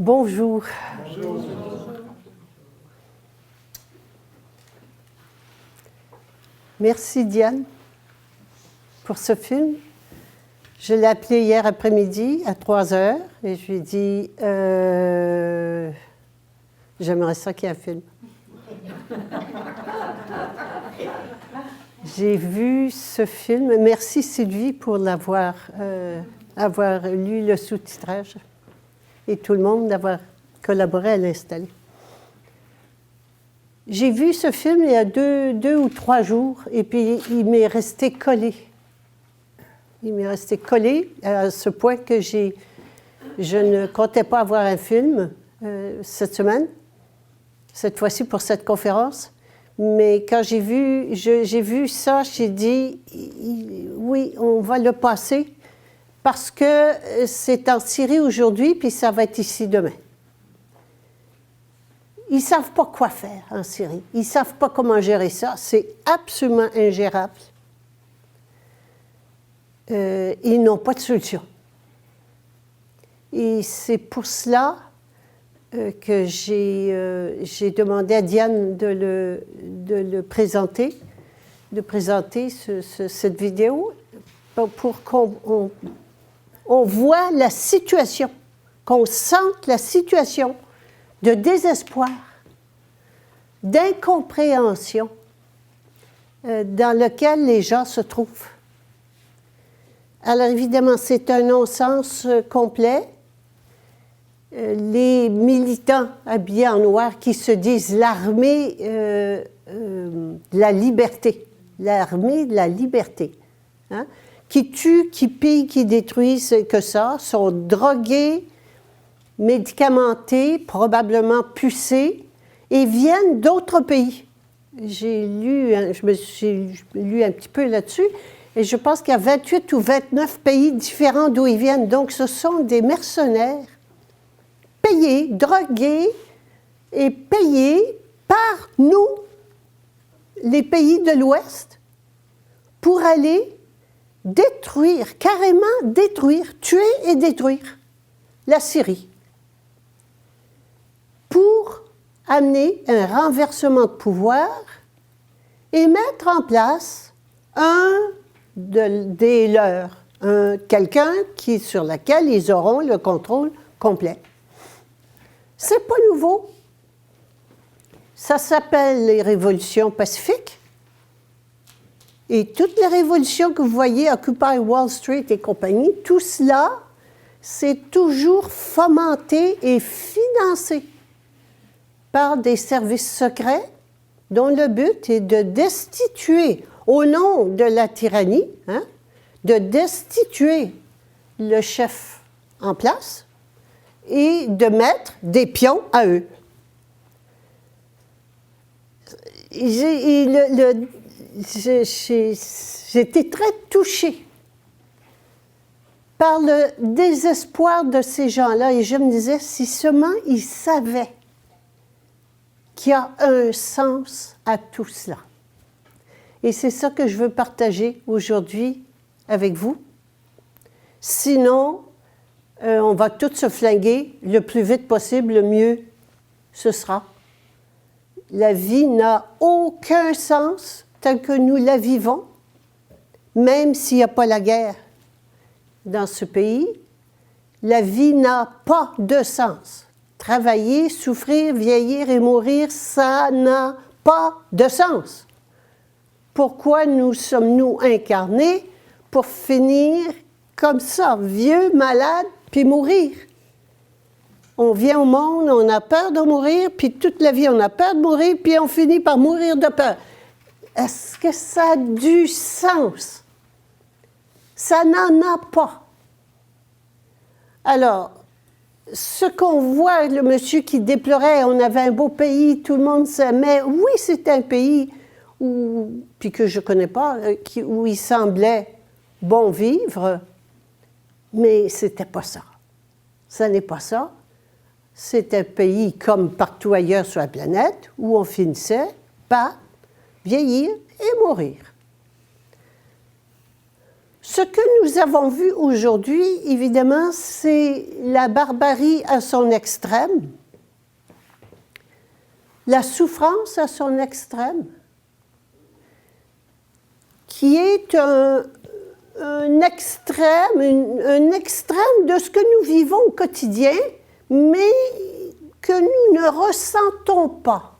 Bonjour. Bonjour. Merci Diane pour ce film. Je l'ai appelé hier après-midi à 3h et je lui ai dit j'aimerais ça qu'il y ait un film. J'ai vu ce film. Merci Sylvie pour avoir lu le sous-titrage et tout le monde d'avoir collaboré à l'installer. J'ai vu ce film il y a deux ou 3 jours et puis il m'est resté collé. Il m'est resté collé à ce point que je ne comptais pas avoir un film cette semaine, cette fois-ci pour cette conférence. Mais quand j'ai vu ça, j'ai dit oui, on va le passer parce que c'est en Syrie aujourd'hui puis ça va être ici demain. Ils ne savent pas quoi faire en Syrie. Ils ne savent pas comment gérer ça. C'est absolument ingérable. Ils n'ont pas de solution. Et c'est pour cela que j'ai demandé à Diane de le présenter, cette vidéo pour qu'on voit la situation, qu'on sente la situation de désespoir, d'incompréhension dans lequel les gens se trouvent. Alors évidemment, c'est un non-sens complet. Les militants habillés en noir qui se disent l'armée de la liberté, hein, qui tuent, qui pillent, qui détruisent, que ça, sont drogués, médicamentés, probablement pucés, et viennent d'autres pays. J'ai lu un petit peu là-dessus, et je pense qu'il y a 28 ou 29 pays différents d'où ils viennent. Donc, ce sont des mercenaires payés, drogués et payés par nous, les pays de l'Ouest, pour aller détruire, carrément détruire, tuer et détruire la Syrie, pour amener un renversement de pouvoir et mettre en place des leurs, quelqu'un sur lequel ils auront le contrôle complet. C'est pas nouveau. Ça s'appelle les révolutions pacifiques. Et toutes les révolutions que vous voyez, Occupy Wall Street et compagnie, tout cela, c'est toujours fomenté et financé par des services secrets dont le but est de destituer, au nom de la tyrannie, hein, de destituer le chef en place et de mettre des pions à eux. J'étais très touchée par le désespoir de ces gens-là et je me disais, si seulement ils savaient qu'il y a un sens à tout cela. Et c'est ça que je veux partager aujourd'hui avec vous. Sinon, on va tous se flinguer le plus vite possible, le mieux ce sera. La vie n'a aucun sens tant que nous la vivons, même s'il n'y a pas la guerre dans ce pays. La vie n'a pas de sens. Travailler, souffrir, vieillir et mourir, ça n'a pas de sens. Pourquoi nous sommes-nous incarnés pour finir comme ça, vieux, malade, puis mourir? On vient au monde, on a peur de mourir, puis toute la vie on a peur de mourir, puis on finit par mourir de peur. Est-ce que ça a du sens? Ça n'en a pas. Alors, ce qu'on voit, le monsieur qui déplorait, on avait un beau pays, tout le monde s'aimait. Oui, c'est un pays puis que je ne connais pas, où il semblait bon vivre, mais ce n'était pas ça. Ça n'est pas ça. C'est un pays comme partout ailleurs sur la planète où on finissait par vieillir et mourir. Ce que nous avons vu aujourd'hui, évidemment, c'est la barbarie à son extrême, la souffrance à son extrême, qui est un extrême de ce que nous vivons au quotidien, mais que nous ne ressentons pas,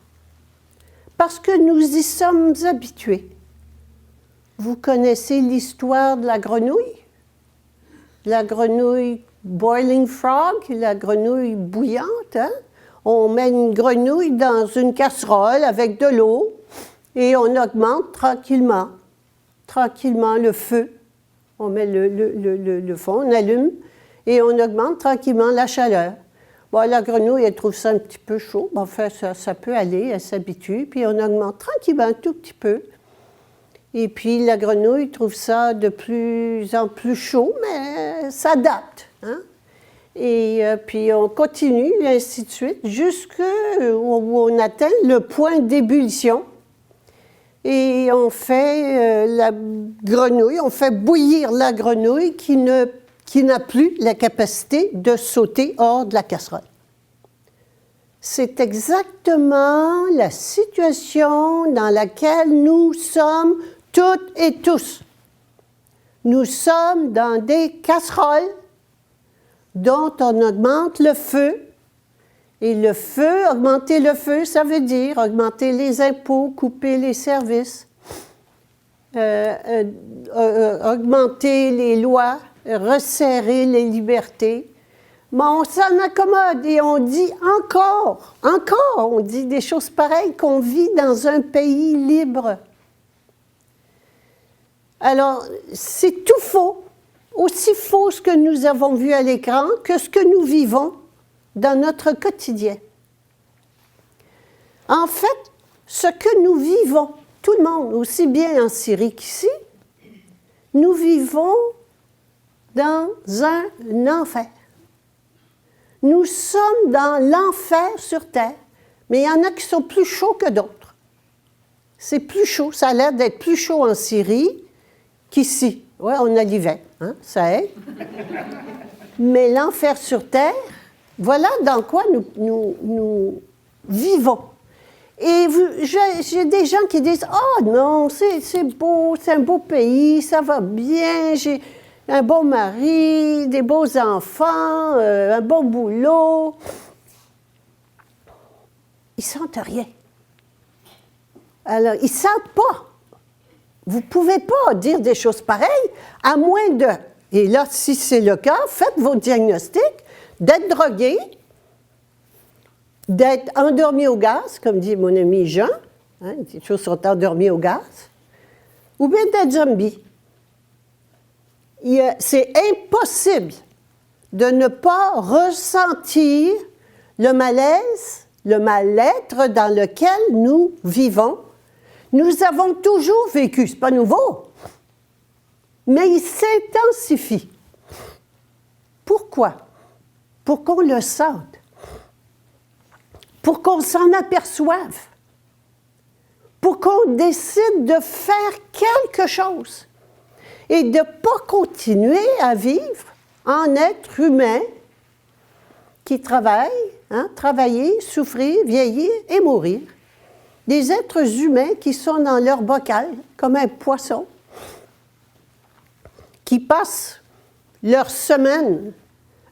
parce que nous y sommes habitués. Vous connaissez l'histoire de la grenouille boiling frog, la grenouille bouillante, hein? On met une grenouille dans une casserole avec de l'eau et on augmente tranquillement le feu. On met le fond, on allume et on augmente tranquillement la chaleur. Bon, la grenouille, elle trouve ça un petit peu chaud. Bon, enfin, ça peut aller, elle s'habitue. Puis on augmente tranquillement un tout petit peu. Et puis la grenouille trouve ça de plus en plus chaud, mais s'adapte. Hein? Et puis on continue, et ainsi de suite, jusqu'où on atteint le point d'ébullition. Et on fait on fait bouillir la grenouille qui n'a plus la capacité de sauter hors de la casserole. C'est exactement la situation dans laquelle nous sommes toutes et tous. Nous sommes dans des casseroles dont on augmente le feu. Et le feu, augmenter le feu, ça veut dire augmenter les impôts, couper les services, augmenter les lois, resserrer les libertés. Mais on s'en accommode et on dit encore, on dit des choses pareilles, qu'on vit dans un pays libre. Alors, c'est tout faux, aussi faux ce que nous avons vu à l'écran que ce que nous vivons dans notre quotidien. En fait, ce que nous vivons, tout le monde, aussi bien en Syrie qu'ici, nous vivons dans un enfer. Nous sommes dans l'enfer sur Terre, mais il y en a qui sont plus chauds que d'autres. C'est plus chaud, ça a l'air d'être plus chaud en Syrie qu'ici. Oui, on a l'hiver, hein, ça aide. Mais l'enfer sur Terre, voilà dans quoi nous vivons. Et j'ai des gens qui disent « Oh non, c'est beau, c'est un beau pays, ça va bien, j'ai un beau mari, des beaux enfants, un bon boulot. » Ils ne sentent rien. Alors, ils ne sentent pas. Vous ne pouvez pas dire des choses pareilles, à moins de... Et là, si c'est le cas, faites vos diagnostics, d'être drogué, d'être endormi au gaz, comme dit mon ami Jean, hein, les choses sont endormies au gaz, ou bien d'être zombie. C'est impossible de ne pas ressentir le malaise, le mal-être dans lequel nous vivons. Nous avons toujours vécu, ce n'est pas nouveau, mais il s'intensifie. Pourquoi? Pour qu'on le sente, pour qu'on s'en aperçoive, pour qu'on décide de faire quelque chose et de ne pas continuer à vivre en être humain qui travaille, hein, travailler, souffrir, vieillir et mourir. Des êtres humains qui sont dans leur bocal, comme un poisson, qui passent leur semaine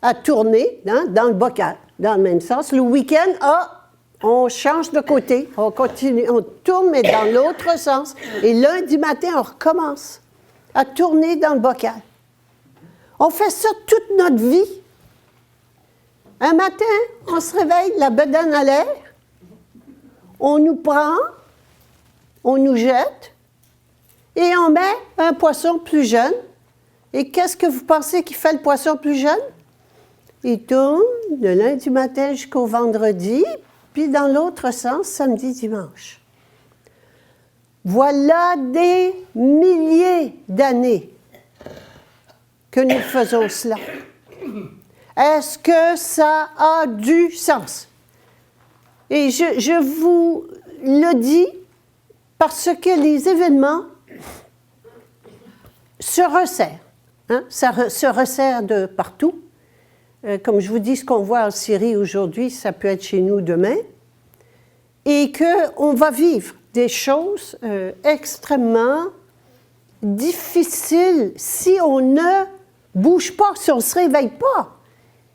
à tourner, hein, dans le bocal, dans le même sens. Le week-end, on change de côté, on continue, on tourne, mais dans l'autre sens. Et lundi matin, on recommence à tourner dans le bocal. On fait ça toute notre vie. Un matin, on se réveille, la bedaine à l'air, on nous prend, on nous jette, et on met un poisson plus jeune. Et qu'est-ce que vous pensez qui fait le poisson plus jeune? Il tourne de lundi matin jusqu'au vendredi, puis dans l'autre sens, samedi, dimanche. Voilà des milliers d'années que nous faisons cela. Est-ce que ça a du sens? Et je vous le dis parce que les événements se resserrent. Hein? Ça se resserre de partout. Comme je vous dis, ce qu'on voit en Syrie aujourd'hui, ça peut être chez nous demain. Et qu'on va vivre des choses extrêmement difficiles si on ne bouge pas, si on ne se réveille pas.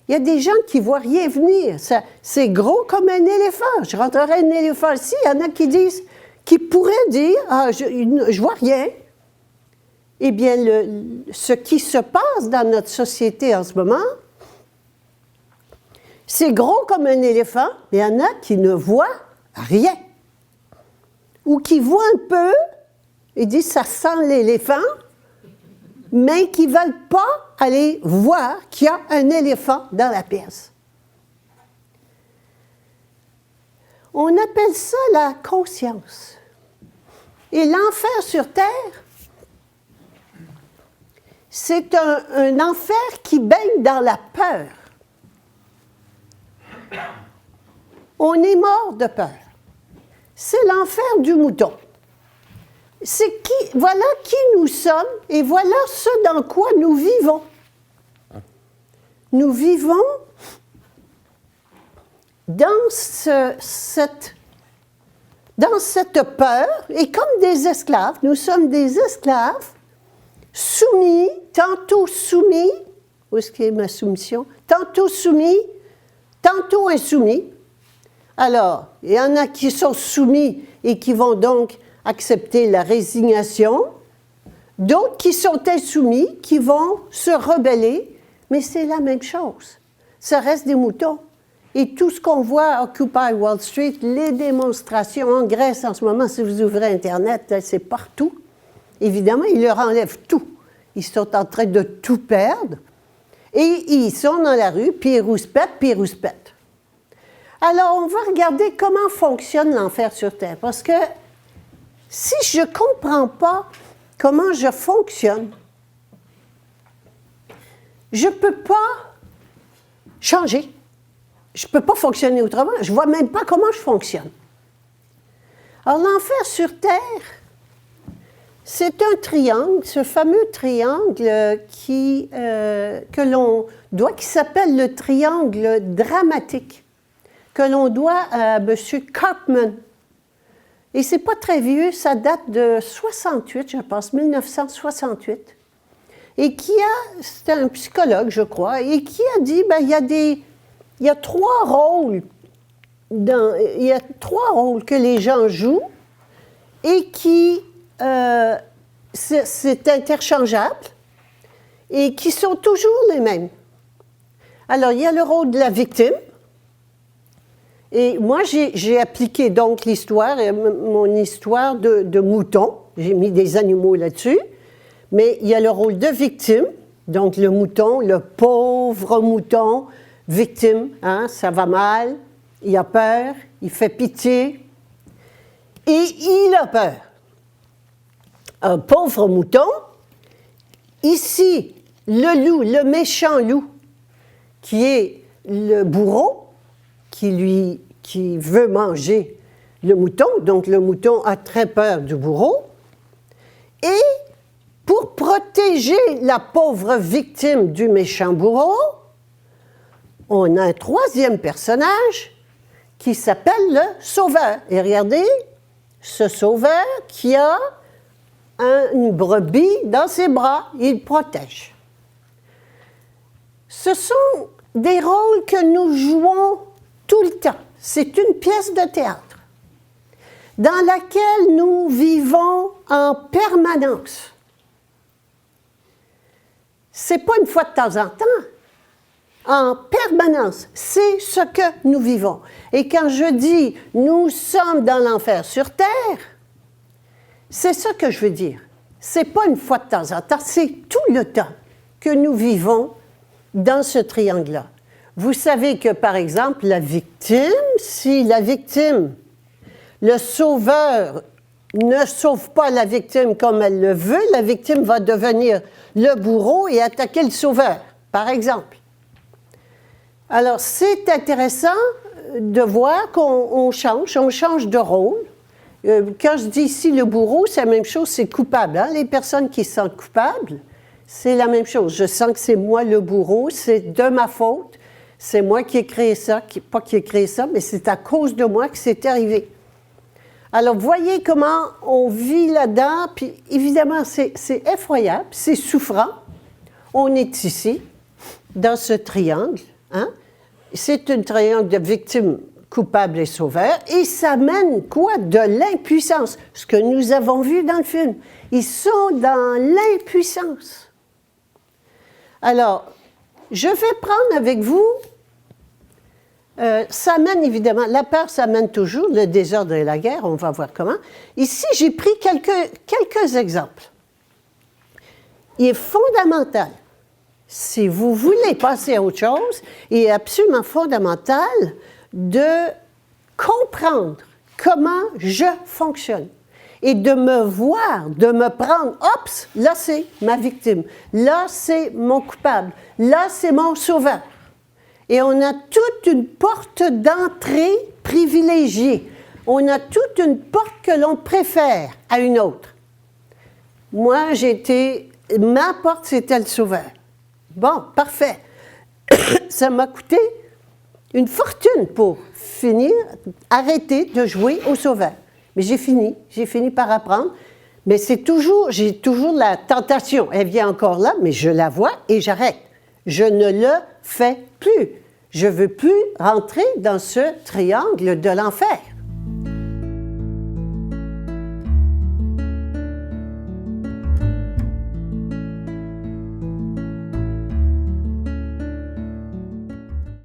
Il y a des gens qui ne voient rien venir. C'est gros comme un éléphant. Je rentrerai un éléphant ici. Il y en a qui pourraient dire « Ah, je ne vois rien ». Eh bien, ce qui se passe dans notre société en ce moment, c'est gros comme un éléphant. Il y en a qui ne voient rien. Ou qui voient un peu et disent « ça sent l'éléphant », mais qui ne veulent pas aller voir qu'il y a un éléphant dans la pièce. On appelle ça la conscience. Et l'enfer sur terre, c'est un enfer qui baigne dans la peur. On est mort de peur. C'est l'enfer du mouton. Voilà qui nous sommes et voilà ce dans quoi nous vivons. Nous vivons dans cette peur et comme des esclaves, nous sommes des esclaves soumis, tantôt soumis, où est-ce qu'est ma soumission? Tantôt soumis, tantôt insoumis. Alors, il y en a qui sont soumis et qui vont donc accepter la résignation, d'autres qui sont insoumis, qui vont se rebeller, mais c'est la même chose. Ça reste des moutons. Et tout ce qu'on voit à Occupy Wall Street, les démonstrations en Grèce en ce moment, si vous ouvrez Internet, c'est partout. Évidemment, ils leur enlèvent tout. Ils sont en train de tout perdre. Et ils sont dans la rue, puis ils rouspètent. Alors, on va regarder comment fonctionne l'enfer sur Terre. Parce que si je ne comprends pas comment je fonctionne, je ne peux pas changer. Je ne peux pas fonctionner autrement. Je ne vois même pas comment je fonctionne. Alors, l'enfer sur Terre, c'est un triangle, ce fameux triangle qui s'appelle le triangle dramatique, que l'on doit à M. Kaufman. Et c'est pas très vieux, ça date de 68, je pense, 1968. Et c'était un psychologue, je crois, et qui a dit, il y a trois rôles que les gens jouent et qui c'est interchangeable et qui sont toujours les mêmes. Alors, il y a le rôle de la victime. Et moi, j'ai appliqué donc l'histoire, mon histoire de mouton. J'ai mis des animaux là-dessus. Mais il y a le rôle de victime, donc le mouton, le pauvre mouton, victime, hein, ça va mal, il a peur, il fait pitié, et il a peur. Un pauvre mouton, ici, le loup, le méchant loup, qui est le bourreau, qui veut manger le mouton, donc le mouton a très peur du bourreau, et pour protéger la pauvre victime du méchant bourreau, on a un troisième personnage qui s'appelle le sauveur. Et regardez, ce sauveur qui a une brebis dans ses bras, il protège. Ce sont des rôles que nous jouons tout le temps. C'est une pièce de théâtre dans laquelle nous vivons en permanence. C'est pas une fois de temps en temps. En permanence, c'est ce que nous vivons. Et quand je dis « nous sommes dans l'enfer sur terre », c'est ça que je veux dire. C'est pas une fois de temps en temps, c'est tout le temps que nous vivons dans ce triangle-là. Vous savez que, par exemple, la victime, si la victime, le sauveur ne sauve pas la victime comme elle le veut, la victime va devenir le bourreau et attaquer le sauveur, par exemple. Alors, c'est intéressant de voir qu'on change de rôle. Quand je dis ici le bourreau, c'est la même chose, c'est coupable. Hein? Les personnes qui sont coupables, c'est la même chose. Je sens que c'est moi le bourreau, c'est de ma faute. C'est moi qui ai créé ça, pas qui ai créé ça, mais c'est à cause de moi que c'est arrivé. Alors, voyez comment on vit là-dedans, puis évidemment, c'est effroyable, c'est souffrant. On est ici, dans ce triangle, hein? C'est un triangle de victime, coupable et sauveur, et ça mène quoi? De l'impuissance, ce que nous avons vu dans le film. Ils sont dans l'impuissance. Alors, je vais prendre avec vous, ça mène évidemment, la peur, ça mène toujours, le désordre et la guerre, on va voir comment. Ici, j'ai pris quelques exemples. Il est fondamental, si vous voulez passer à autre chose, il est absolument fondamental de comprendre comment je fonctionne et de me voir, de me prendre, oups, là c'est ma victime, là c'est mon coupable, là c'est mon sauveur. Et on a toute une porte d'entrée privilégiée. On a toute une porte que l'on préfère à une autre. Moi, ma porte, c'était le sauveur. Bon, parfait. Ça m'a coûté une fortune pour finir, arrêter de jouer au sauveur. Mais j'ai fini par apprendre. Mais j'ai toujours la tentation. Elle vient encore là, mais je la vois et j'arrête. Je ne le fais plus. Je ne veux plus rentrer dans ce triangle de l'enfer.